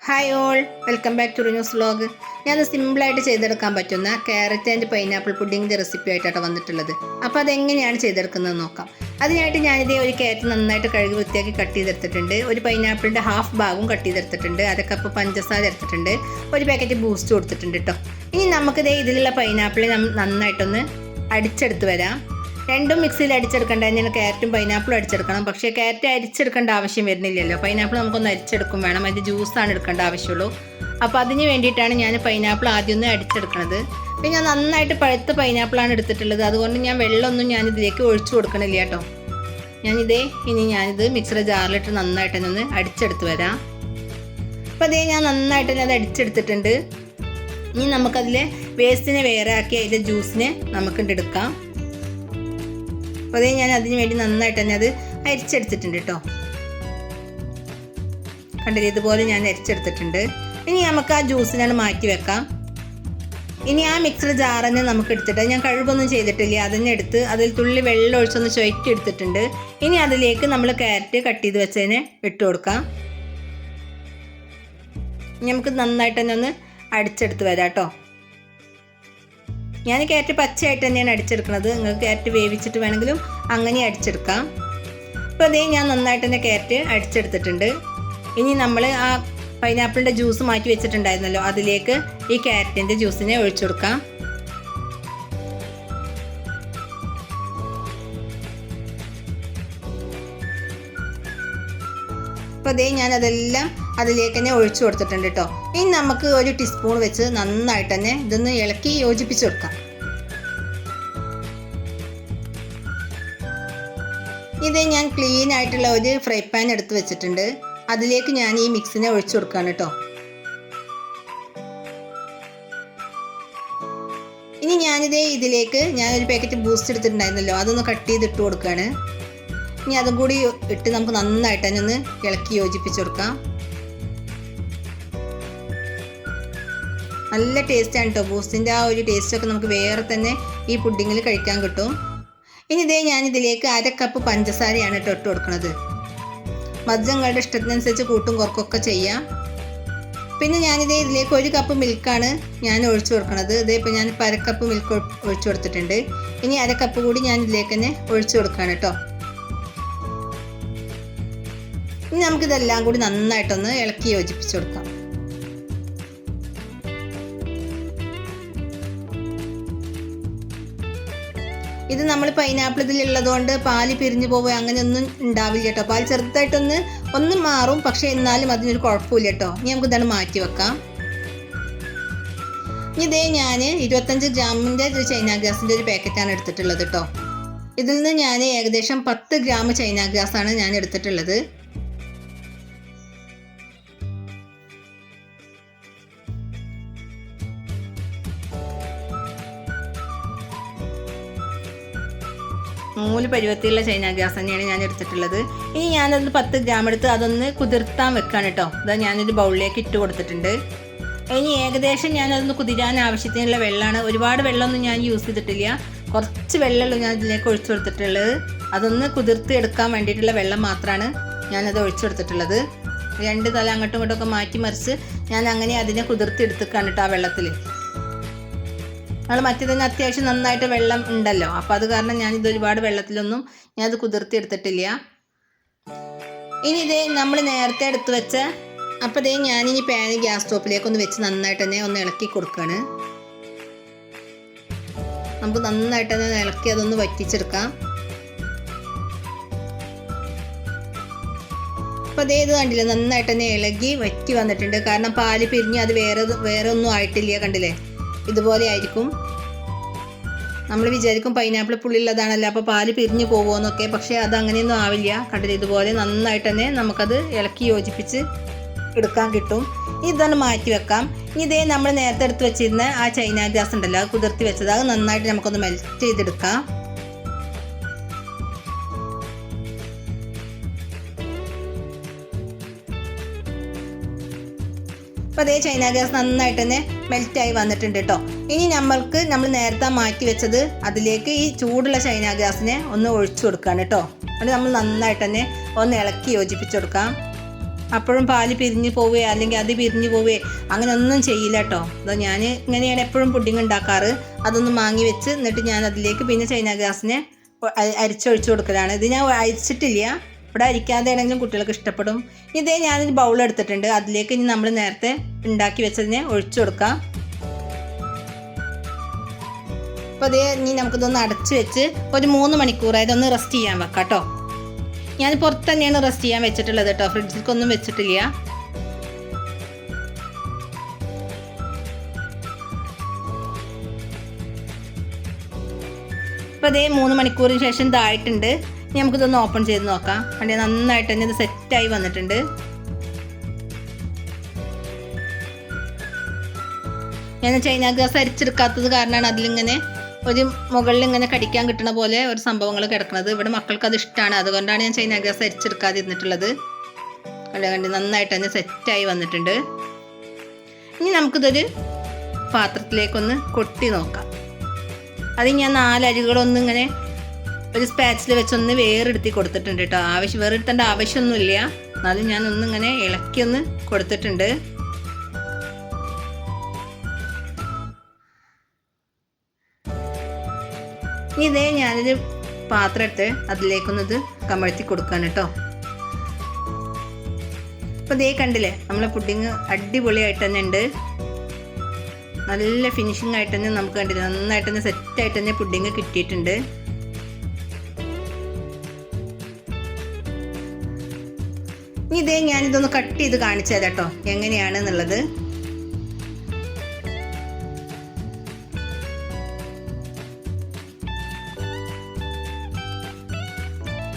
Hi all, welcome back to റിന്യൂസ് vlog. ഞാൻ സിമ്പിളായിട്ട് ചെയ്തെടുക്കാൻ പറ്റുന്ന ക്യാരറ്റ് ആൻഡ് പൈനാപ്പിൾ പുഡിങ്ങിൻ്റെ റെസിപ്പി ആയിട്ടാണ് വന്നിട്ടുള്ളത്. അപ്പോൾ അതെങ്ങനെയാണ് ചെയ്തെടുക്കുന്നത് നോക്കാം. അതിനായിട്ട് ഞാനിതേ ഒരു ക്യാരറ്റ് നന്നായിട്ട് കഴുകി വൃത്തിയാക്കി കട്ട് ചെയ്തെടുത്തിട്ടുണ്ട്. ഒരു പൈനാപ്പിളിൻ്റെ ഹാഫ് ഭാഗവും കട്ട് ചെയ്തെടുത്തിട്ടുണ്ട്. അര കപ്പ് പഞ്ചസാര എടുത്തിട്ടുണ്ട്. ഒരു പാക്കറ്റ് ബൂസ്റ്റ് കൊടുത്തിട്ടുണ്ട് കേട്ടോ. ഇനി നമുക്കിതേ ഇതിലുള്ള പൈനാപ്പിൾ നന്നായിട്ടൊന്ന് അടിച്ചെടുത്ത് വരാം. രണ്ടും മിക്സിയിൽ അടിച്ചെടുക്കേണ്ട തന്നെയാണ്. ക്യാരറ്റും പൈനാപ്പിളും അടിച്ചെടുക്കണം. പക്ഷേ ക്യാരറ്റ് അരിച്ചെടുക്കേണ്ട ആവശ്യം വരുന്നില്ലല്ലോ. പൈനാപ്പിൾ നമുക്കൊന്ന് അരിച്ചെടുക്കും വേണം. അതിൻ്റെ ജ്യൂസാണ് എടുക്കേണ്ട ആവശ്യമുള്ളൂ. അപ്പോൾ അതിന് വേണ്ടിയിട്ടാണ് ഞാൻ പൈനാപ്പിൾ ആദ്യം ഒന്ന് അടിച്ചെടുക്കുന്നത്. പിന്നെ ഞാൻ നന്നായിട്ട് പഴുത്ത പൈനാപ്പിളാണ് എടുത്തിട്ടുള്ളത്. അതുകൊണ്ട് ഞാൻ വെള്ളമൊന്നും ഞാനിതിലേക്ക് ഒഴിച്ചു കൊടുക്കണില്ല കേട്ടോ. ഞാനിത് മിക്സിയുടെ ജാറിലിട്ട് നന്നായിട്ട് തന്നെ ഒന്ന് അടിച്ചെടുത്ത് വരാം. അപ്പോൾ അതേ ഞാൻ നന്നായിട്ട് തന്നെ അത് അടിച്ചെടുത്തിട്ടുണ്ട്. ഇനി നമുക്കതിലെ വേസ്റ്റിനെ വേറെ ആക്കി അതിൻ്റെ ജ്യൂസിനെ നമുക്കിണ്ടെടുക്കാം. അപ്പോൾ അതേ ഞാൻ അതിന് വേണ്ടി നന്നായിട്ട് തന്നെ അത് അരിച്ചെടുത്തിട്ടുണ്ട് കേട്ടോ. കണ്ടില്ലേ, ഇതുപോലെ ഞാൻ അരിച്ചെടുത്തിട്ടുണ്ട്. ഇനി നമുക്ക് ആ ജ്യൂസിനാണ് മാറ്റി വെക്കാം. ഇനി ആ മിക്സഡ് ജാറിനെ നമുക്ക് എടുത്തിട്ട്, ഞാൻ കഴുകൊന്നും ചെയ്തിട്ടില്ല, അതിനെ എടുത്ത് അതിൽ തുള്ളി വെള്ളം ഒഴിച്ചൊന്ന് ചുവറ്റി എടുത്തിട്ടുണ്ട്. ഇനി അതിലേക്ക് നമ്മൾ ക്യാരറ്റ് കട്ട് ചെയ്ത് വെച്ചതിനെ ഇട്ട് കൊടുക്കാം. നമുക്ക് നന്നായിട്ട് തന്നെ ഒന്ന് അടിച്ചെടുത്ത് വരാം കേട്ടോ. ഞാൻ ക്യാരറ്റ് പച്ചയായിട്ട് തന്നെയാണ് അടിച്ചെടുക്കുന്നത്. നിങ്ങൾക്ക് ക്യാരറ്റ് വേവിച്ചിട്ട് വേണമെങ്കിലും അങ്ങനെ അടിച്ചെടുക്കാം. അപ്പോൾ അതേ ഞാൻ നന്നായിട്ട് തന്നെ ക്യാരറ്റ് അടിച്ചെടുത്തിട്ടുണ്ട്. ഇനി നമ്മൾ ആ പൈനാപ്പിളിൻ്റെ ജ്യൂസ് മാറ്റി വെച്ചിട്ടുണ്ടായിരുന്നല്ലോ, അതിലേക്ക് ഈ ക്യാരറ്റിൻ്റെ ജ്യൂസിനെ ഒഴിച്ചു കൊടുക്കാം. അപ്പോൾ അതേ ഞാൻ അതെല്ലാം അതിലേക്ക് തന്നെ ഒഴിച്ചു കൊടുത്തിട്ടുണ്ട് കേട്ടോ. ഇനി നമുക്ക് ഒരു ടീസ്പൂൺ വെച്ച് നന്നായിട്ട് തന്നെ ഇതൊന്ന് ഇളക്കി യോജിപ്പിച്ച് കൊടുക്കാം. ഇതേ ഞാൻ ക്ലീൻ ആയിട്ടുള്ള ഒരു ഫ്രൈ പാൻ എടുത്ത് വെച്ചിട്ടുണ്ട്. അതിലേക്ക് ഞാൻ ഈ മിക്സിനെ ഒഴിച്ചു കൊടുക്കുകയാണ് കേട്ടോ. ഇനി ഇതിലേക്ക് ഞാനൊരു പാക്കറ്റ് ബൂസ്റ്റ് എടുത്തിട്ടുണ്ടായിരുന്നല്ലോ, അതൊന്ന് കട്ട് ചെയ്തിട്ട് കൊടുക്കുകയാണ്. ഇനി അതും കൂടി ഇട്ട് നമുക്ക് നന്നായിട്ട് തന്നെ ഒന്ന് ഇളക്കി യോജിപ്പിച്ച് കൊടുക്കാം. നല്ല ടേസ്റ്റാണ് കേട്ടോ. ബൂസ്റ്റിൻ്റെ ആ ഒരു ടേസ്റ്റൊക്കെ നമുക്ക് വേറെ തന്നെ ഈ പുഡിങ്ങിൽ കഴിക്കാൻ കിട്ടും. ഇനി ഞാനിതിലേക്ക് അര കപ്പ് പഞ്ചസാരയാണ് കേട്ടോ ഇട്ട് കൊടുക്കുന്നത്. മധുരങ്ങളുടെ ഇഷ്ടത്തിനനുസരിച്ച് കൂട്ടും കുറക്കൊക്കെ ചെയ്യാം. പിന്നെ ഇതിലേക്ക് ഒരു കപ്പ് മിൽക്കാണ് ഞാൻ ഒഴിച്ചു കൊടുക്കുന്നത്. ഇപ്പോൾ ഞാൻ അര കപ്പ് മിൽക്ക് ഒഴിച്ചു കൊടുത്തിട്ടുണ്ട്. ഇനി അര കപ്പ് കൂടി ഞാൻ ഇതിലേക്ക് തന്നെ ഒഴിച്ചു കൊടുക്കുകയാണ് കേട്ടോ. ഇനി നമുക്കിതെല്ലാം കൂടി നന്നായിട്ടൊന്ന് ഇളക്കി യോജിപ്പിച്ച് കൊടുക്കാം. ഇത് നമ്മൾ പൈനാപ്പിൾ ഇതിലുള്ളതുകൊണ്ട് പാല് പിരിഞ്ഞു പോവുക അങ്ങനെയൊന്നും ഉണ്ടാവില്ല കേട്ടോ. പാൽ ചെറുതായിട്ടൊന്ന് മാറും, പക്ഷെ എന്നാലും അതിനൊരു കുഴപ്പമില്ല കേട്ടോ. ഇനി നമുക്ക് ഇതാണ് മാറ്റി വെക്കാം. ഇതേ ഞാൻ 25 ഗ്രാമിൻ്റെ ഒരു ചൈന ഗ്രാസിൻ്റെ ഒരു പാക്കറ്റാണ് എടുത്തിട്ടുള്ളത് കേട്ടോ. ഇതിൽ നിന്ന് ഞാൻ ഏകദേശം 10 ഗ്രാം ചൈന ഗ്രാസാണ് ഞാൻ എടുത്തിട്ടുള്ളത്. മൂന്ന് പരുവത്തിലുള്ള ചൈന ഗ്രാസ് തന്നെയാണ് ഞാൻ എടുത്തിട്ടുള്ളത്. ഇനി ഞാനതൊന്ന് 10 ഗ്രാം എടുത്ത് അതൊന്ന് കുതിർത്താൻ വെക്കാണ് കേട്ടോ. അതാ ഞാനൊരു ബൗളിലേക്ക് ഇട്ട് കൊടുത്തിട്ടുണ്ട്. ഇനി ഏകദേശം ഞാനതൊന്ന് കുതിരാൻ ആവശ്യത്തിനുള്ള വെള്ളമാണ്. ഒരുപാട് വെള്ളമൊന്നും ഞാൻ യൂസ് ചെയ്തിട്ടില്ല. കുറച്ച് വെള്ളമുള്ളൂ ഞാൻ ഇതിലേക്ക് ഒഴിച്ചു കൊടുത്തിട്ടുള്ളത്. അതൊന്ന് കുതിർത്തി എടുക്കാൻ വേണ്ടിയിട്ടുള്ള വെള്ളം മാത്രമാണ് ഞാനത് ഒഴിച്ചു കൊടുത്തിട്ടുള്ളത്. 2 തല അങ്ങോട്ടും ഇങ്ങോട്ടും മാറ്റി മറിച്ച് ഞാൻ അങ്ങനെ അതിനെ കുതിർത്തി എടുത്തിക്കാണ് കേട്ടോ ആ വെള്ളത്തിൽ. നമ്മൾ മറ്റേതിന് അത്യാവശ്യം നന്നായിട്ട് വെള്ളം ഉണ്ടല്ലോ, അപ്പോൾ അത് കാരണം ഞാനിത് ഒരുപാട് വെള്ളത്തിലൊന്നും ഞാനത് കുതിർത്തി എടുത്തിട്ടില്ല. ഇനി നമ്മൾ നേരത്തെ എടുത്ത് വെച്ച അപ്പോൾ ഞാനിനി പാന് ഗ്യാസ് സ്റ്റോപ്പിലേക്ക് ഒന്ന് വെച്ച് നന്നായിട്ട് തന്നെ ഒന്ന് ഇളക്കി കൊടുക്കുകയാണ്. നമുക്ക് നന്നായിട്ട് തന്നെ ഇളക്കി അതൊന്ന് വറ്റിച്ചെടുക്കാം. അപ്പോൾ ഇത് കണ്ടില്ലേ, നന്നായിട്ട് തന്നെ ഇളകി വറ്റി വന്നിട്ടുണ്ട്. കാരണം പാല് പിരിഞ്ഞ് അത് വേറെ ഒന്നും ആയിട്ടില്ല. കണ്ടില്ലേ, ഇതുപോലെ ആയിരിക്കും. നമ്മൾ വിചാരിക്കും പൈനാപ്പിൾ പുള്ളിയുള്ളതാണല്ലോ, അപ്പോൾ പാല് പിരിഞ്ഞു പോകുമോന്നൊക്കെ. പക്ഷേ അത് അങ്ങനെയൊന്നും ആവില്ല. കണ്ടില്ലേ, ഇതുപോലെ നന്നായിട്ട് തന്നെ നമുക്കത് ഇളക്കി യോജിപ്പിച്ച് എടുക്കാൻ കിട്ടും. ഇതൊന്ന് മാറ്റി വെക്കാം. ഇനി നമ്മൾ നേരത്തെ എടുത്ത് വെച്ചിരുന്ന ആ ചൈന ഗ്രാസ് ഉണ്ടല്ലോ, അത് കുതിർത്തി വെച്ചത്, അത് നന്നായിട്ട് നമുക്കൊന്ന് മെൽറ്റ് ചെയ്തെടുക്കാം. അപ്പോൾ ചൈന ഗ്യാസ് നന്നായിട്ട് തന്നെ മെൽറ്റായി വന്നിട്ടുണ്ട് കേട്ടോ. ഇനി നമ്മൾ നേരത്തെ മാറ്റി വെച്ചത് അതിലേക്ക് ഈ ചൂടുള്ള ചൈന ഗ്യാസിനെ ഒന്ന് ഒഴിച്ചു കൊടുക്കുകയാണ് കേട്ടോ. അത് നമ്മൾ നന്നായിട്ട് തന്നെ ഒന്ന് ഇളക്കി യോജിപ്പിച്ച് കൊടുക്കാം. അപ്പോഴും പാല് പിരിഞ്ഞ് പോവുകയോ അല്ലെങ്കിൽ അത് പിരിഞ്ഞ് പോവുകയോ അങ്ങനെ ഒന്നും ചെയ്യില്ല കേട്ടോ. അതോ ഞാൻ ഇങ്ങനെയാണ് എപ്പോഴും പുഡിങ് ഉണ്ടാക്കാറ്. അതൊന്ന് വാങ്ങി വെച്ച് എന്നിട്ട് ഞാൻ അതിലേക്ക് പിന്നെ ചൈന ഗ്രാസിനെ അരിച്ചൊഴിച്ച് കൊടുക്കലാണ്. ഇത് ഞാൻ അരിച്ചിട്ടില്ല, ഇവിടെ അരിക്കാതെ ആണെങ്കിലും കുട്ടികൾക്ക് ഇഷ്ടപ്പെടും. ഇതേ ഞാനൊരു ബൗൾ എടുത്തിട്ടുണ്ട്, അതിലേക്ക് ഇനി നമ്മൾ നേരത്തെ ഉണ്ടാക്കി വെച്ചതിനെ ഒഴിച്ചു കൊടുക്കാം. അപ്പോൾ അതേ ഇനി നമുക്കിതൊന്ന് അടച്ച് വെച്ച് ഒരു 3 മണിക്കൂറായി ഇതൊന്ന് റെസ്റ്റ് ചെയ്യാൻ വെക്കാം കേട്ടോ. ഞാൻ പുറത്ത് തന്നെയാണ് റെസ്റ്റ് ചെയ്യാൻ വെച്ചിട്ടുള്ളത് കേട്ടോ, ഫ്രിഡ്ജിലേക്കൊന്നും വെച്ചിട്ടില്ല. അപ്പോൾ അതേ 3 മണിക്കൂറിന് ശേഷം ഇതായിട്ടുണ്ട്. ഇനി നമുക്കിതൊന്ന് ഓപ്പൺ ചെയ്ത് നോക്കാം. അതിൻ്റെ നന്നായിട്ട് തന്നെ ഇത് സെറ്റായി വന്നിട്ടുണ്ട്. ഞാൻ ചൈന ഗ്രാസ് അരിച്ചെടുക്കാത്തത് കാരണമാണ് അതിലിങ്ങനെ ഒരു മുകളിൽ ഇങ്ങനെ കടിക്കാൻ കിട്ടുന്ന പോലെ ഒരു സംഭവങ്ങൾ കിടക്കുന്നത്. ഇവിടെ മക്കൾക്ക് അത് ഇഷ്ടമാണ്, അതുകൊണ്ടാണ് ഞാൻ ചൈന ഗ്രാസ് അരിച്ചെടുക്കാതിരുന്നിട്ടുള്ളത്. കണ്ടി നന്നായിട്ട് തന്നെ സെറ്റായി വന്നിട്ടുണ്ട്. ഇനി നമുക്കിതൊരു പാത്രത്തിലേക്കൊന്ന് കൊട്ടി നോക്കാം. അത് ഞാൻ 4 അരികളൊന്നും ഇങ്ങനെ ഒരു സ്പാച്ചിൽ വെച്ചൊന്ന് വേറെടുത്തി കൊടുത്തിട്ടുണ്ട് കേട്ടോ. വേറെടുത്തേണ്ട ആവശ്യമൊന്നുമില്ല, എന്നാലും ഞാനൊന്നിങ്ങനെ ഇളക്കിയൊന്ന് കൊടുത്തിട്ടുണ്ട്. ഇനി ഇതേ ഞാനൊരു പാത്രം എടുത്ത് അതിലേക്കൊന്നത് കമഴ്ത്തി കൊടുക്കാൻ കേട്ടോ. അപ്പോൾ ഇതേ കണ്ടില്ലേ, നമ്മളെ പുഡിങ് അടിപൊളിയായിട്ട് തന്നെ ഉണ്ട്. നല്ല ഫിനിഷിംഗ് ആയിട്ട് തന്നെ നമുക്ക് കണ്ടില്ല, നന്നായിട്ട് തന്നെ സെറ്റായിട്ട് തന്നെ പുഡിങ് കിട്ടിയിട്ടുണ്ട്. ഇനി ഇതേ ഞാനിതൊന്ന് കട്ട് ചെയ്ത് കാണിച്ചു തരാം കേട്ടോ എങ്ങനെയാണെന്നുള്ളത്.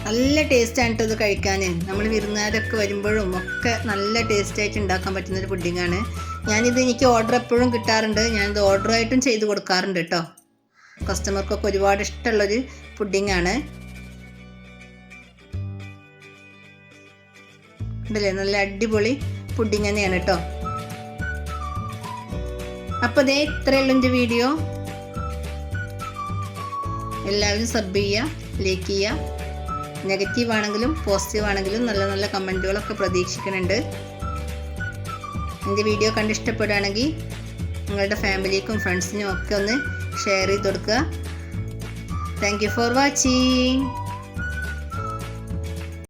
നല്ല ടേസ്റ്റാണ് കേട്ടോ ഇത് കഴിക്കാൻ. നമ്മൾ വിരുന്നുകാരൊക്കെ വരുമ്പോഴും ഒക്കെ നല്ല ടേസ്റ്റായിട്ട് ഉണ്ടാക്കാൻ പറ്റുന്നൊരു പുഡിങ്ങാണ്. എനിക്ക് ഓർഡർ എപ്പോഴും കിട്ടാറുണ്ട്, ഞാനിത് ഓർഡറായിട്ടും ചെയ്ത് കൊടുക്കാറുണ്ട് കേട്ടോ. കസ്റ്റമർക്കൊക്കെ ഒരുപാട് ഇഷ്ടമുള്ളൊരു പുഡിങ്ങാണ്. ഉണ്ടല്ലേ, നല്ല അടിപൊളി പുഡിങ് തന്നെയാണ് കേട്ടോ. അപ്പോൾ ഇതേ ഇത്രയുള്ള എൻ്റെ വീഡിയോ. എല്ലാവരും സബ് ചെയ്യുക, ലൈക്ക് ചെയ്യുക. നെഗറ്റീവ് ആണെങ്കിലും പോസിറ്റീവ് ആണെങ്കിലും നല്ല നല്ല കമൻറ്റുകളൊക്കെ പ്രതീക്ഷിക്കുന്നുണ്ട്. എൻ്റെ വീഡിയോ കണ്ടിഷ്ടപ്പെടുകയാണെങ്കിൽ നിങ്ങളുടെ ഫാമിലിക്കും ഫ്രണ്ട്സിനും ഒക്കെ ഒന്ന് ഷെയർ ചെയ്ത് കൊടുക്കുക. Thank you for watching.